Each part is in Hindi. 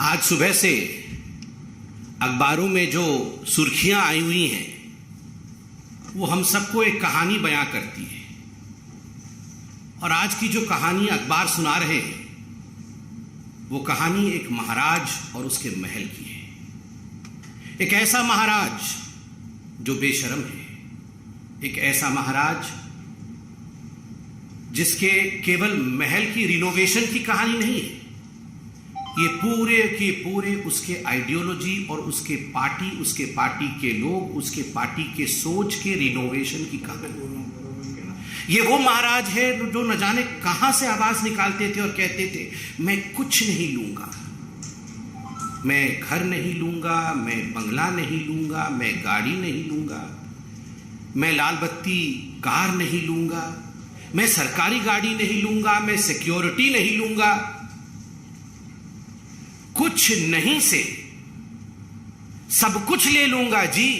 आज सुबह से अखबारों में जो सुर्खियां आई हुई हैं वो हम सबको एक कहानी बयां करती है। और आज की जो कहानी अखबार सुना रहे हैं वो कहानी एक महाराज और उसके महल की है। एक ऐसा महाराज जो बेशर्म है, एक ऐसा महाराज जिसके केवल महल की रिनोवेशन की कहानी नहीं है, ये पूरे के पूरे उसके आइडियोलॉजी और उसके पार्टी के लोग, उसके पार्टी के सोच के रिनोवेशन की कहानी। ये वो महाराज है जो न जाने कहां से आवाज निकालते थे और कहते थे, मैं कुछ नहीं लूंगा, मैं घर नहीं लूंगा, मैं बंगला नहीं लूंगा, मैं गाड़ी नहीं लूंगा, मैं लाल बत्ती कार नहीं लूंगा, मैं सरकारी गाड़ी नहीं लूंगा, मैं सिक्योरिटी नहीं लूंगा। कुछ नहीं से सब कुछ ले लूंगा जी।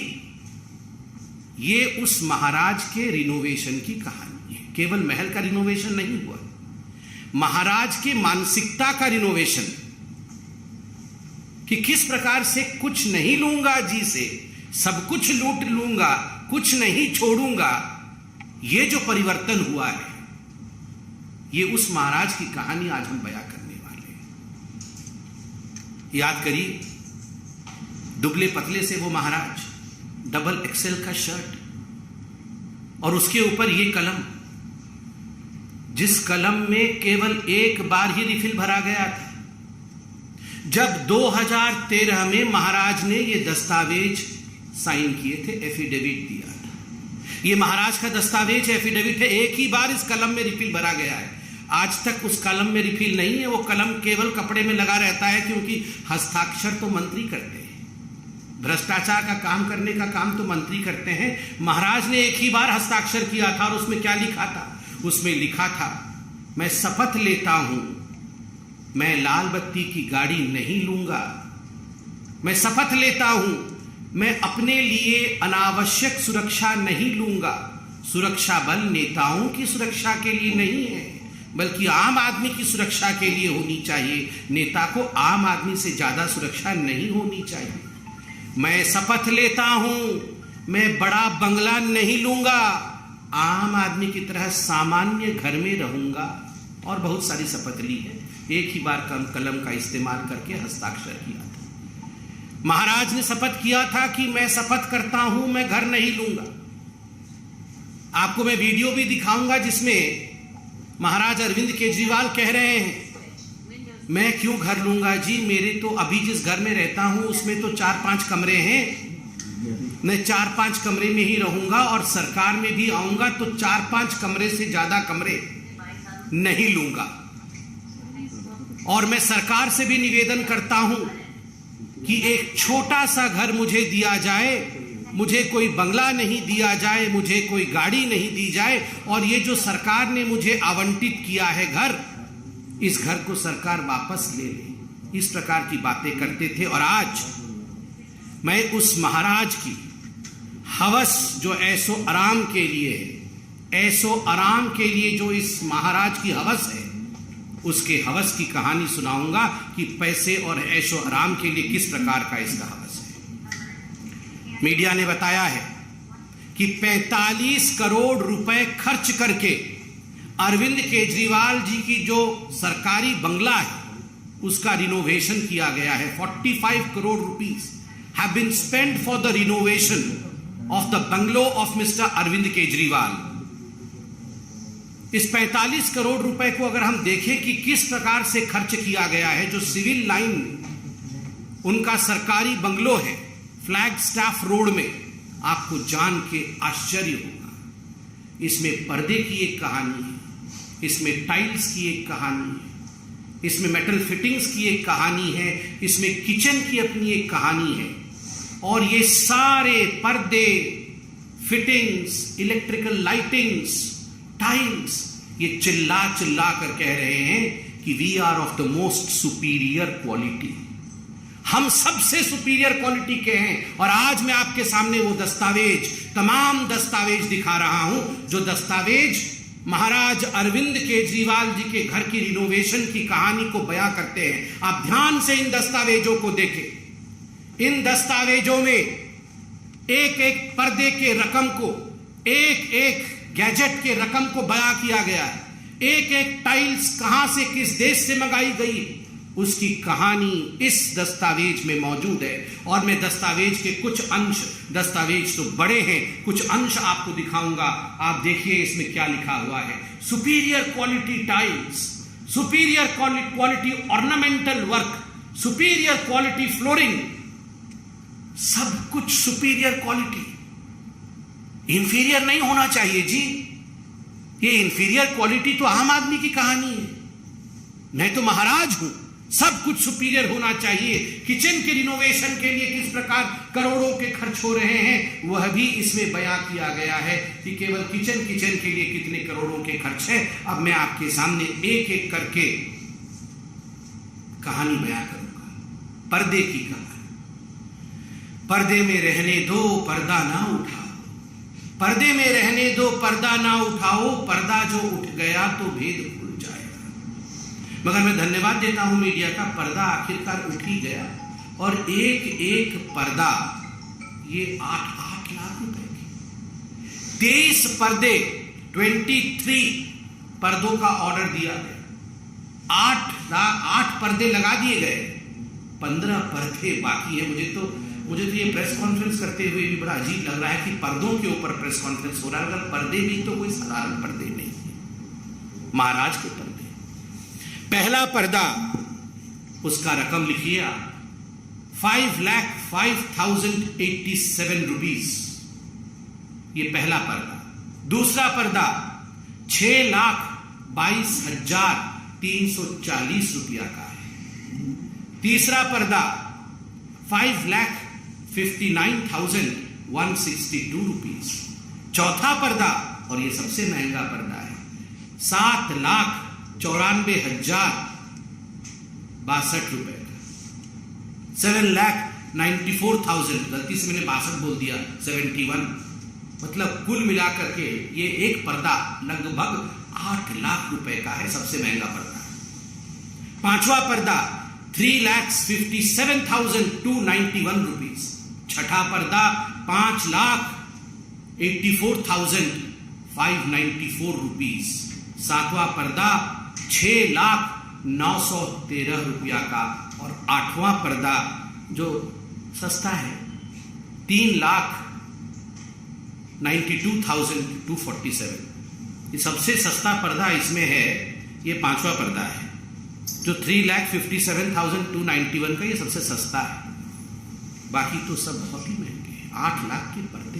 ये उस महाराज के रिनोवेशन की कहानी है। केवल महल का रिनोवेशन नहीं हुआ, महाराज की मानसिकता का रिनोवेशन, कि किस प्रकार से कुछ नहीं लूंगा जी से सब कुछ लूट लूंगा, कुछ नहीं छोड़ूंगा। ये जो परिवर्तन हुआ है, ये उस महाराज की कहानी आज हम बयां करने वाले हैं। याद करिए, दुबले पतले से वो महाराज, डबल एक्सेल का शर्ट और उसके ऊपर ये कलम, जिस कलम में केवल एक बार ही रिफिल भरा गया था। जब 2013 में महाराज ने ये दस्तावेज साइन किए थे, एफिडेविट दिया था, ये महाराज का दस्तावेज एफिडेविट है, एक ही बार इस कलम में रिफिल भरा गया है। आज तक उस कलम में रिफिल नहीं है, वो कलम केवल कपड़े में लगा रहता है, क्योंकि हस्ताक्षर तो मंत्री करते हैं, भ्रष्टाचार का काम करने का काम तो मंत्री करते हैं। महाराज ने एक ही बार हस्ताक्षर किया था और उसमें क्या लिखा था? उसमें लिखा था, मैं शपथ लेता हूं, मैं लाल बत्ती की गाड़ी नहीं लूंगा, मैं शपथ लेता हूं, मैं अपने लिए अनावश्यक सुरक्षा नहीं लूंगा। सुरक्षा बल नेताओं की सुरक्षा के लिए नहीं है, बल्कि आम आदमी की सुरक्षा के लिए होनी चाहिए। नेता को आम आदमी से ज्यादा सुरक्षा नहीं होनी चाहिए। मैं शपथ लेता हूं, मैं बड़ा बंगला नहीं लूंगा, आम आदमी की तरह सामान्य घर में रहूंगा। और बहुत सारी शपथ ली है, एक ही बार कलम का इस्तेमाल करके हस्ताक्षर किया था। महाराज ने शपथ किया था कि मैं शपथ करता हूं, मैं घर नहीं लूंगा। आपको मैं वीडियो भी दिखाऊंगा जिसमें महाराज अरविंद केजरीवाल कह रहे हैं, मैं क्यों घर लूंगा जी, मेरे तो अभी जिस घर में रहता हूं उसमें तो 4-5 कमरे हैं, मैं 4-5 कमरे में ही रहूंगा और सरकार में भी आऊंगा तो 4-5 कमरे से ज्यादा कमरे नहीं लूंगा। और मैं सरकार से भी निवेदन करता हूं कि एक छोटा सा घर मुझे दिया जाए, मुझे कोई बंगला नहीं दिया जाए, मुझे कोई गाड़ी नहीं दी जाए, और ये जो सरकार ने मुझे आवंटित किया है घर, इस घर को सरकार वापस ले ले। इस प्रकार की बातें करते थे। और आज मैं उस महाराज की हवस जो ऐसो आराम के लिए है, ऐसो आराम के लिए जो इस महाराज की हवस है, उसके हवस की कहानी सुनाऊंगा कि पैसे और ऐशो आराम के लिए किस प्रकार का इसका हवस है। मीडिया ने बताया है कि 45 करोड़ रुपए खर्च करके अरविंद केजरीवाल जी की जो सरकारी बंगला है उसका रिनोवेशन किया गया है। 45 crore rupees have been spent for the renovation of the bungalow of mister Arvind Kejriwal. इस 45 करोड़ रुपए को अगर हम देखें कि किस प्रकार से खर्च किया गया है, जो सिविल लाइन में उनका सरकारी बंगलो है, फ्लैग स्टाफ रोड में, आपको जान के आश्चर्य होगा। इसमें पर्दे की एक कहानी है, इसमें टाइल्स की एक कहानी है, इसमें मेटल फिटिंग्स की एक कहानी है, इसमें किचन की अपनी एक कहानी है। और ये सारे पर्दे, फिटिंग्स, इलेक्ट्रिकल लाइटिंग्स, टाइल्स, ये चिल्ला चिल्ला कर कह रहे हैं कि we are of the most superior quality, हम सबसे सुपीरियर क्वालिटी के हैं। और आज मैं आपके सामने वो दस्तावेज, तमाम दस्तावेज दिखा रहा हूं, जो दस्तावेज महाराज अरविंद केजरीवाल जी के घर की रिनोवेशन की कहानी को बयां करते हैं। आप ध्यान से इन दस्तावेजों को देखें। इन दस्तावेजों में एक एक पर्दे के रकम को, एक एक गैजेट के रकम को बयां किया गया है। एक एक टाइल्स कहां से, किस देश से मंगाई गई, उसकी कहानी इस दस्तावेज में मौजूद है। और मैं दस्तावेज के कुछ अंश, दस्तावेज तो बड़े हैं, कुछ अंश आपको दिखाऊंगा। आप देखिए इसमें क्या लिखा हुआ है। Superior quality tiles, superior quality ornamental work, superior quality flooring, सब कुछ सुपीरियर क्वालिटी। इंफीरियर नहीं होना चाहिए जी। ये इंफीरियर क्वालिटी तो आम आदमी की कहानी है। मैं तो महाराज हूं, सब कुछ सुपीरियर होना चाहिए। किचन के रिनोवेशन के लिए किस प्रकार करोड़ों के खर्च हो रहे हैं वह भी इसमें बयां किया गया है कि केवल किचन के लिए कितने करोड़ों के खर्च है। अब मैं आपके सामने एक एक करके कहानी बयां करूंगा। पर्दे की कहानी। पर्दे में रहने दो, पर्दा ना उठाओ। पर्दे में रहने दो, पर्दा ना उठाओ। पर्दा जो उठ गया तो भेद खुल जाएगा। मगर मैं धन्यवाद देता हूं मीडिया का, पर्दा आखिरकार उठ ही गया। और एक एक पर्दा ये 8 लाख रुपए की 23 पर्दे, 23 पर्दों का ऑर्डर दिया गया। 8 पर्दे लगा दिए गए, 15 पर्दे बाकी है। मुझे तो ये प्रेस कॉन्फ्रेंस करते हुए भी बड़ा अजीब लग रहा है कि पर्दों के ऊपर प्रेस कॉन्फ्रेंस हो रहा है। अगर पर्दे भी तो कोई साधारण पर्दे नहीं है, महाराज के पर्दे। पहला पर्दा, उसका रकम लिखिए आप, 5,05,087 रुपीज, ये पहला पर्दा। दूसरा पर्दा 6,22,340 रुपया का है। तीसरा पर्दा 5,59,162 रुपीज। चौथा पर्दा, और ये सबसे महंगा पर्दा है, 7,94,062 रुपए का। 7,94,000, गलती से मैंने 62 बोल दिया, 71, मतलब कुल मिलाकर के ये एक पर्दा लगभग 8 लाख रुपए का है, सबसे महंगा पर्दा। पांचवा पर्दा 3,57,291 रुपीज। छठा पर्दा 5,84,594 रुपीज। सातवां पर्दा 6,09,13 रुपया का। और आठवां पर्दा जो सस्ता है 3,92,247। ये सबसे सस्ता पर्दा इसमें है, ये पांचवा पर्दा है जो 3,57,291 का, ये सबसे सस्ता है। बाकी तो सब बहुत ही महंगे हैं। 8 लाख के पर्दे।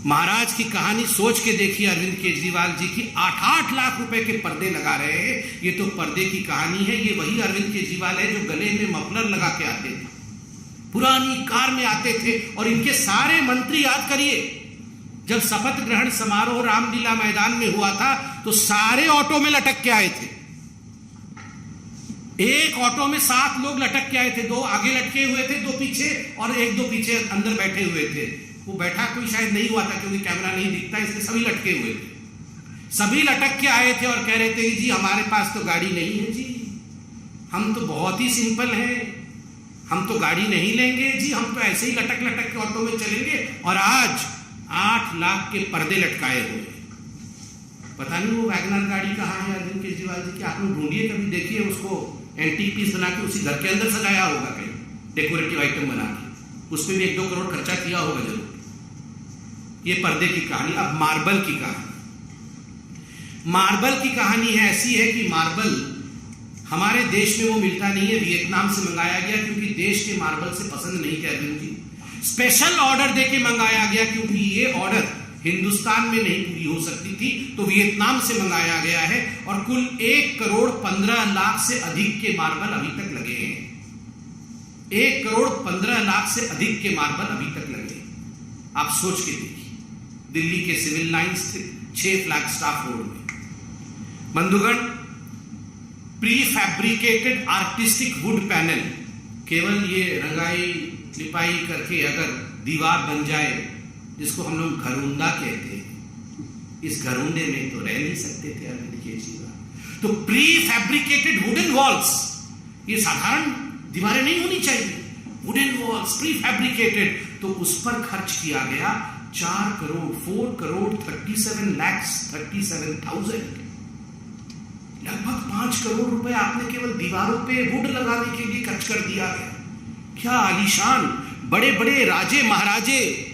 महाराज की कहानी सोच के देखिए, अरविंद केजरीवाल जी की 8 लाख रुपए के पर्दे लगा रहे हैं। ये तो पर्दे की कहानी है। ये वही अरविंद केजरीवाल है जो गले में मफलर लगा के आते थे, पुरानी कार में आते थे। और इनके सारे मंत्री, याद करिए, जब शपथ ग्रहण समारोह रामलीला मैदान में हुआ था तो सारे ऑटो में लटक के आए थे। एक ऑटो में 7 लोग लटक के आए थे, 2 आगे लटके हुए थे, 2 पीछे, और 1-2 पीछे अंदर बैठे हुए थे। वो बैठा कोई शायद नहीं हुआ था क्योंकि कैमरा नहीं दिखता, इसलिए सभी लटके हुए थे। सभी लटक के आए थे और कह रहे थे जी हमारे पास तो गाड़ी नहीं है जी, हम तो बहुत ही सिंपल हैं, हम तो गाड़ी नहीं लेंगे जी, हम तो ऐसे ही लटक लटक के ऑटो में चलेंगे। और आज 8 लाख के पर्दे लटकाए हुए। पता नहीं वो वैगनर गाड़ी कहाँ है अरविंद केजरीवाल जी की, आप लोग ढूंढिए, कभी देखिए उसको। एंटीक पीस बना के उसी घर के अंदर सजाया होगा कहीं, डेकोरेटिव आइटम बना के, उसमें भी 1-2 करोड़ खर्चा किया होगा जरूर। ये पर्दे की कहानी। अब मार्बल की कहानी। मार्बल की कहानी है ऐसी है कि मार्बल हमारे देश में वो मिलता नहीं है, वियतनाम से मंगाया गया क्योंकि देश के मार्बल से पसंद नहीं थे अरविंद जी। स्पेशल ऑर्डर देके मंगाया गया क्योंकि ये ऑर्डर हिंदुस्तान में नहीं पूरी हो सकती थी, तो वियतनाम से मंगाया गया है। और कुल 1,15,00,000 से अधिक के मार्बल अभी तक लगे हैं। 1,15,00,000 से अधिक के मार्बल अभी तक लगे हैं। आप सोच के देखिए, दिल्ली के सिविल लाइंस थे 6 फ्लैगस्टाफ रोड में। बंधुगण, prefabricated artistic wood panel, केवल ये रंगाई लिपाई करके अगर दीवार बन जाए, जिसको हम लोग घरौंदा कहते हैं, इस घरोंडे में तो रह नहीं सकते थे अरविंद केजरीवाल। तो प्री फैब्रिकेटेड वुडन वॉल्स, ये साधारण दीवारें नहीं होनी चाहिए, वुडन वॉल्स प्री फैब्रिकेटेड, तो उस पर खर्च किया गया 4 करोड़ 37,37,000, लगभग 5 करोड़ रुपए आपने केवल दीवारों पे वुड लगाने के लिए खर्च कर दिया गया। क्या आलीशान बड़े बड़े राजे महाराजे,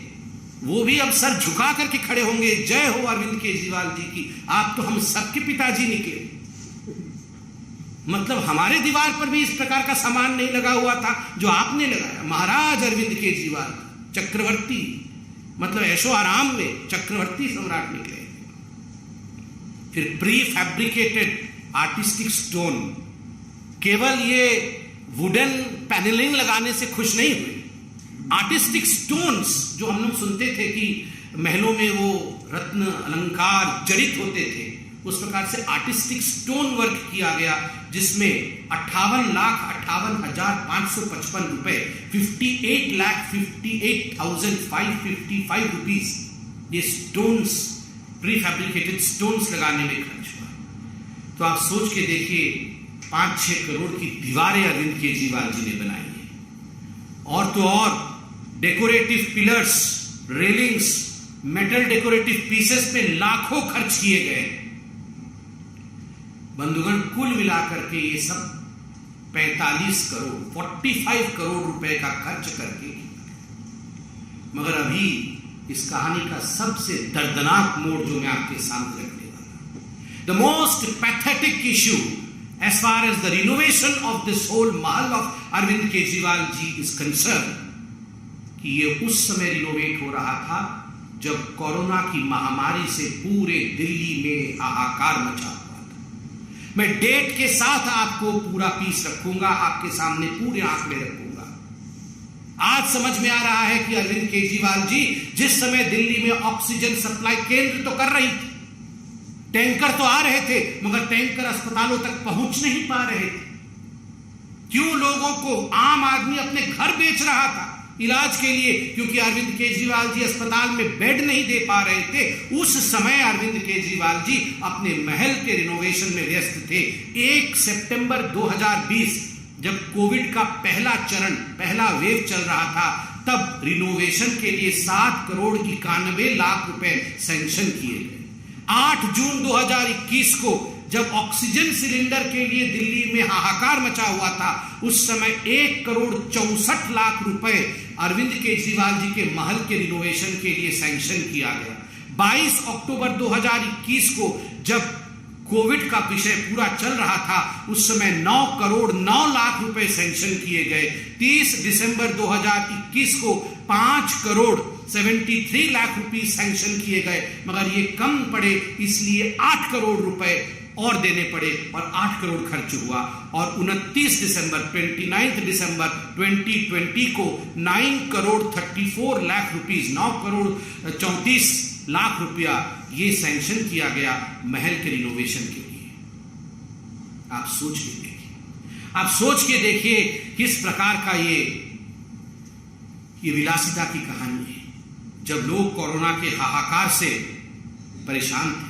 वो भी अब सर झुका करके खड़े होंगे, जय हो अरविंद केजरीवाल जी की, आप तो हम सबके पिताजी निकले। मतलब हमारे दीवार पर भी इस प्रकार का सामान नहीं लगा हुआ था जो आपने लगाया। महाराज अरविंद केजरीवाल चक्रवर्ती, मतलब ऐशो आराम में चक्रवर्ती सम्राट निकले। फिर प्री फैब्रिकेटेड आर्टिस्टिक स्टोन, केवल ये वुडन पैनलिंग लगाने से खुश नहीं हुए, आर्टिस्टिक स्टोन्स जो हम लोग सुनते थे कि महलों में वो रत्न अलंकार जड़ित होते थे, उस प्रकार से आर्टिस्टिक स्टोन वर्क किया गया, जिसमें 58,58,555 रुपए, 58,58,555 रुपीज ये स्टोन्स, प्री फैब्रिकेटेड स्टोन्स लगाने में खर्च हुआ। तो आप सोच के देखिए, 5-6 करोड़ की दीवारें अरविंद केजरीवाल जी ने बनाई है। और तो और decorative pillars, railings, metal decorative pieces पे लाखों खर्च किए गए। बंधुगण, कुल मिलाकर के ये सब 45 करोड़ रुपए का खर्च करके, मगर अभी इस कहानी का सबसे दर्दनाक मोड़ जो मैं आपके सामने रखने वाला, the most pathetic issue as far as the renovation of this whole mahal of Arvind Kejriwal ji is concerned, कि ये उस समय रिनोवेट हो रहा था जब कोरोना की महामारी से पूरे दिल्ली में हाहाकार मचा हुआ था। मैं डेट के साथ आपको पूरा पीस रखूंगा, आपके सामने पूरे आंकड़े रखूंगा। आज समझ में आ रहा है कि अरविंद केजरीवाल जी जिस समय दिल्ली में ऑक्सीजन सप्लाई केंद्र तो कर रही थी, टैंकर तो आ रहे थे, मगर टैंकर अस्पतालों तक पहुंच नहीं पा रहे थे। क्यों? लोगों को, आम आदमी अपने घर बेच रहा था इलाज के लिए, क्योंकि अरविंद केजरीवाल जी अस्पताल में बेड नहीं दे पा रहे थे। उस समय अरविंद केजरीवाल जी अपने महल के रिनोवेशन में व्यस्त थे। 1 सितंबर 2020 जब कोविड का पहला चरण, पहला वेव चल रहा था, तब रिनोवेशन के लिए 7,91,00,000 रुपए सैंक्शन किए गए। 8 जून 2021 को जब ऑक्सीजन सिलेंडर के लिए दिल्ली में हाहाकार मचा हुआ था, उस समय 1,64,00,000 रुपए अरविंद केजरीवाल जी के महल के रिनोवेशन के लिए सैंक्शन किया गया। 22 अक्टूबर 2021 को जब कोविड का विषय पूरा चल रहा था, उस समय 9,09,00,000 रुपए सैंक्शन किए गए। 30 दिसंबर 2021 को 5,73,00,000 रुपए सैंक्शन किए गए, मगर ये कम पड़े, इसलिए 8 करोड़ रुपए और देने पड़े और 8 करोड़ खर्च हुआ। और 29 दिसंबर 2020 को 9,34,00,000 रुपीज, 9,34,00,000 रुपया ये सैंक्शन किया गया महल के रिनोवेशन के लिए। आप सोच के देखिए, आप सोच के देखिए किस प्रकार का ये विलासिता की कहानी है। जब लोग कोरोना के हाहाकार से परेशान थे,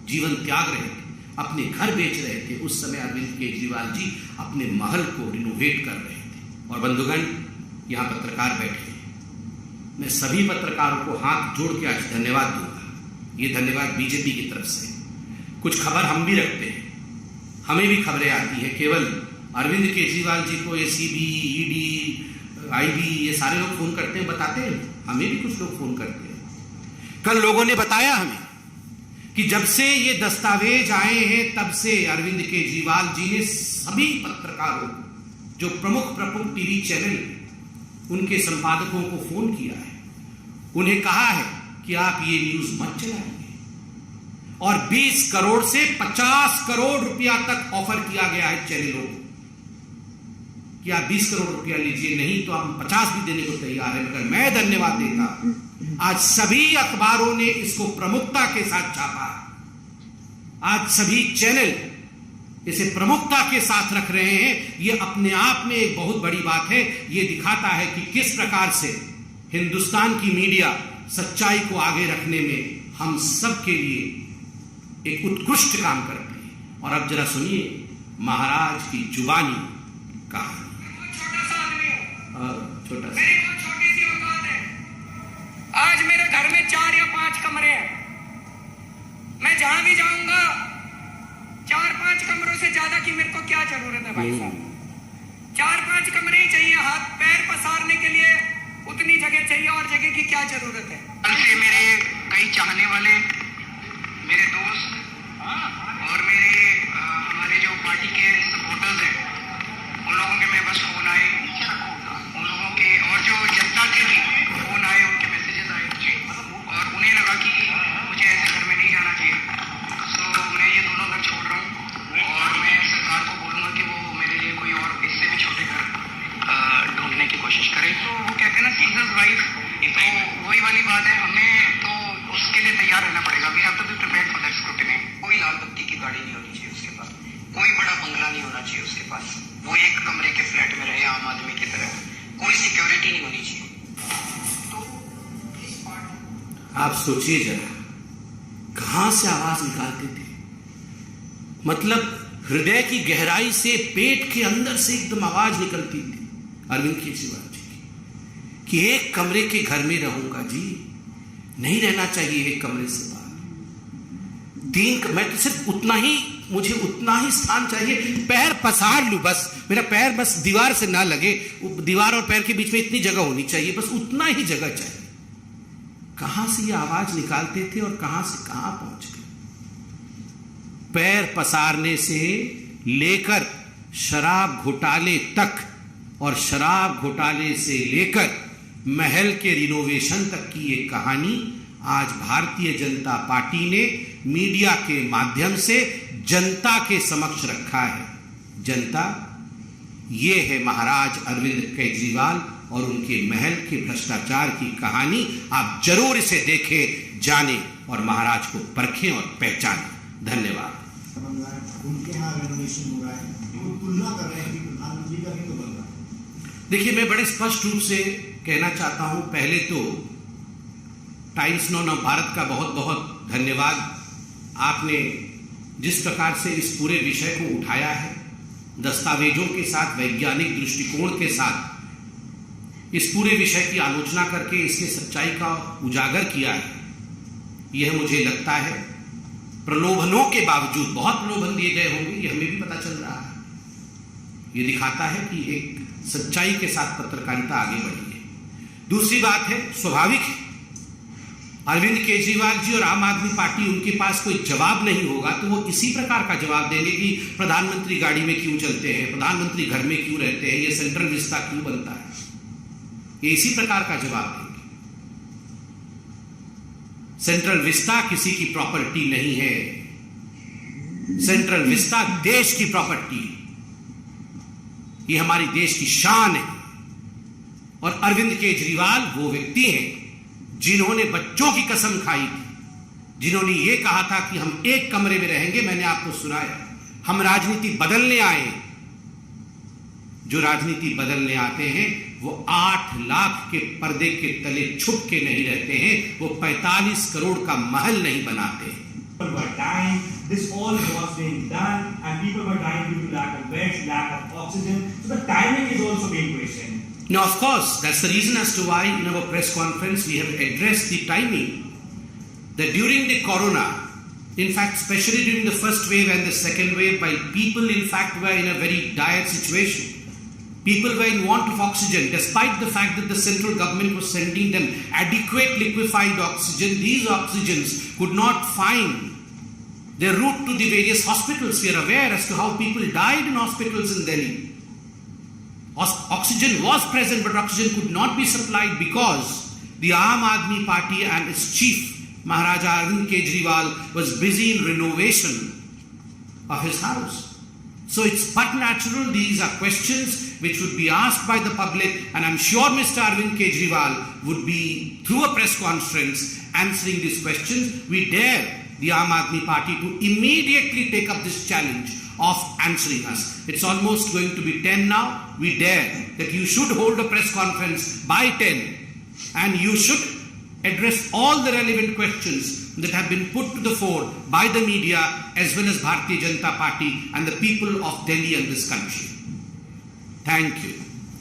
जीवन त्याग रहे थे, अपने घर बेच रहे थे, उस समय अरविंद केजरीवाल जी अपने महल को रिनोवेट कर रहे थे। और बंधुगण, यहां पत्रकार बैठे हैं, मैं सभी पत्रकारों को हाथ जोड़ के आज धन्यवाद दूंगा। ये धन्यवाद बीजेपी की तरफ से। कुछ खबर हम भी रखते हैं, हमें भी खबरें आती है। केवल अरविंद केजरीवाल जी को एसीबी, ईडी, आईबी ये सारे लोग फोन करते हैं, बताते हैं, हमें भी कुछ लोग फोन करते हैं। कल लोगों ने बताया हमें कि जब से ये दस्तावेज आए हैं, तब से अरविंद केजरीवाल जी ने सभी पत्रकारों को, जो प्रमुख टीवी चैनल, उनके संपादकों को फोन किया है, उन्हें कहा है कि आप ये न्यूज मत चलाइए। और 20 करोड़ से 50 करोड़ रुपया तक ऑफर किया गया है चैनलों को कि आप 20 करोड़ रुपया लीजिए, नहीं तो हम 50 भी देने को तैयार है। मगर मैं धन्यवाद देता, आज सभी अखबारों ने इसको प्रमुखता के साथ छापा। आज सभी चैनल इसे प्रमुखता के साथ रख रहे हैं। ये अपने आप में एक बहुत बड़ी बात है। ये दिखाता है कि किस प्रकार से हिंदुस्तान की मीडिया सच्चाई को आगे रखने में हम सब के लिए एक उत्कृष्ट काम करते हैं। और अब जरा सुनिए महाराज की जुबानी कहानी। छोटा सा आदमी हूं, छोटा सा, मेरी बहुत छोटी सी औकात है। आज मेरे घर में 4 या 5 कमरे हैं। मैं जहां भी जाऊंगा 4-5 कमरों से ज्यादा की मेरे को क्या जरूरत है भाई साहब? 4-5 कमरे ही चाहिए। हाथ पैर पसारने के लिए उतनी जगह चाहिए, और जगह की क्या जरूरत है? कल से मेरे कई चाहने वाले, मेरे दोस्त और मेरे हमारे जो पार्टी के सपोर्टर्स हैं, उन लोगों के मेरे पास फोन आए, उन लोगों के और जो जनता के भी फोन आए, उनके मैसेजेस आए मुझे, और उन्हें लगा कि मुझे ऐसे घर में नहीं जाना चाहिए। सो मैं ये दोनों घर छोड़ रहा हूँ और मैं सरकार को बोलूँगा कि वो मेरे लिए कोई और इससे भी छोटे घर ढूंढने की कोशिश करे। तो वो कहते हैं ना सीजर्स वाइफ, तो वही वाली बात है, हमें तो उसके लिए तैयार रहना पड़ेगा। We have to be prepared for that scrutiny. कोई लाल बत्ती की गाड़ी नहीं होनी चाहिए उसके पास, कोई बड़ा बंगला नहीं होना चाहिए उसके पास, वो एक कमरे के फ्लैट में रहे आम आदमी की तरह, कोई सिक्योरिटी नहीं होनी चाहिए। तो आप सोचिए जरा कहां से आवाज निकालते थे। मतलब हृदय की गहराई से, पेट के अंदर से एकदम आवाज निकलती थी अरविंद केजरीवाल जी की कि एक कमरे के घर में रहूंगा जी, नहीं रहना चाहिए एक कमरे से बाहर। मैं तो सिर्फ उतना ही, मुझे उतना ही स्थान चाहिए, पैर पसार लूं बस, मेरा पैर बस दीवार से ना लगे, दीवार और पैर के बीच में इतनी जगह होनी चाहिए, बस उतना ही जगह चाहिए। कहां से ये आवाज निकालते थे और कहां से कहां पहुंच गए। पैर पसारने से लेकर शराब घोटाले तक, और शराब घोटाले से लेकर महल के रिनोवेशन तक की ये कहानी आज भारतीय जनता पार्टी ने मीडिया के माध्यम से जनता के समक्ष रखा है। जनता, ये है महाराज अरविंद केजरीवाल और उनके महल के भ्रष्टाचार की कहानी। आप जरूर इसे देखें, जानें और महाराज को परखें और पहचानें। धन्यवाद। उनके यहाँ रेनोवेशन हो रहा है, वो तुलना कर रहे हैं कि प्रधानमंत्री का भी तो बन रहा है। देखिए, मैं बड़े स्पष्ट रूप से कहना चाहता हूं, पहले तो टाइम्स नौ भारत का बहुत बहुत धन्यवाद। आपने जिस प्रकार से इस पूरे विषय को उठाया है, दस्तावेजों के साथ, वैज्ञानिक दृष्टिकोण के साथ इस पूरे विषय की आलोचना करके इसके सच्चाई का उजागर किया है, यह मुझे लगता है प्रलोभनों के बावजूद, बहुत प्रलोभन दिए गए होंगे, यह हमें भी पता चल रहा है, यह दिखाता है कि एक सच्चाई के साथ पत्रकारिता आगे बढ़ी है। दूसरी बात है, स्वाभाविक है, अरविंद केजरीवाल जी और आम आदमी पार्टी, उनके पास कोई जवाब नहीं होगा तो वो इसी प्रकार का जवाब देंगे कि प्रधानमंत्री गाड़ी में क्यों चलते हैं, प्रधानमंत्री घर में क्यों रहते हैं, ये सेंट्रल विस्ता क्यों बनता है, ये इसी प्रकार का जवाब देंगे। सेंट्रल विस्ता किसी की प्रॉपर्टी नहीं है, सेंट्रल विस्ता देश की प्रॉपर्टी है, ये हमारी देश की शान है। और अरविंद केजरीवाल वो व्यक्ति हैं जिन्होंने बच्चों की कसम खाई थी, जिन्होंने ये कहा था कि हम एक कमरे में रहेंगे। मैंने आपको सुनाया, हम राजनीति बदलने आए। जो राजनीति बदलने आते हैं वो 8 लाख के पर्दे के तले छुप के नहीं रहते हैं, वो 45 करोड़ का महल नहीं बनाते हैं। People were dying. This all was being done, and people were dying due to lack of beds, lack of oxygen. So the timing is also being questioned. Now, of course, that's the reason as to why in our press conference we have addressed the timing. That during the corona, in fact, especially during the first wave and the second wave, while people in fact were in a very dire situation, people were in want of oxygen, despite the fact that the central government was sending them adequate liquefied oxygen, these oxygens could not find their route to the various hospitals. We are aware as to how people died in hospitals in Delhi. Oxygen was present, but oxygen could not be supplied because the Aam Aadmi Party and its chief, Maharaja Arvind Kejriwal, was busy in renovation of his house. So it's but natural these are questions which would be asked by the public, and I'm sure Mr. Arvind Kejriwal would be, through a press conference, answering these questions. We dare the Aam Aadmi Party to immediately take up this challenge of answering us. It's almost going to be 10 now. We dare that you should hold a press conference by 10 and you should address all the relevant questions that have been put to the fore by the media as well as Bharatiya Janata Party and the people of Delhi and this country. Thank you.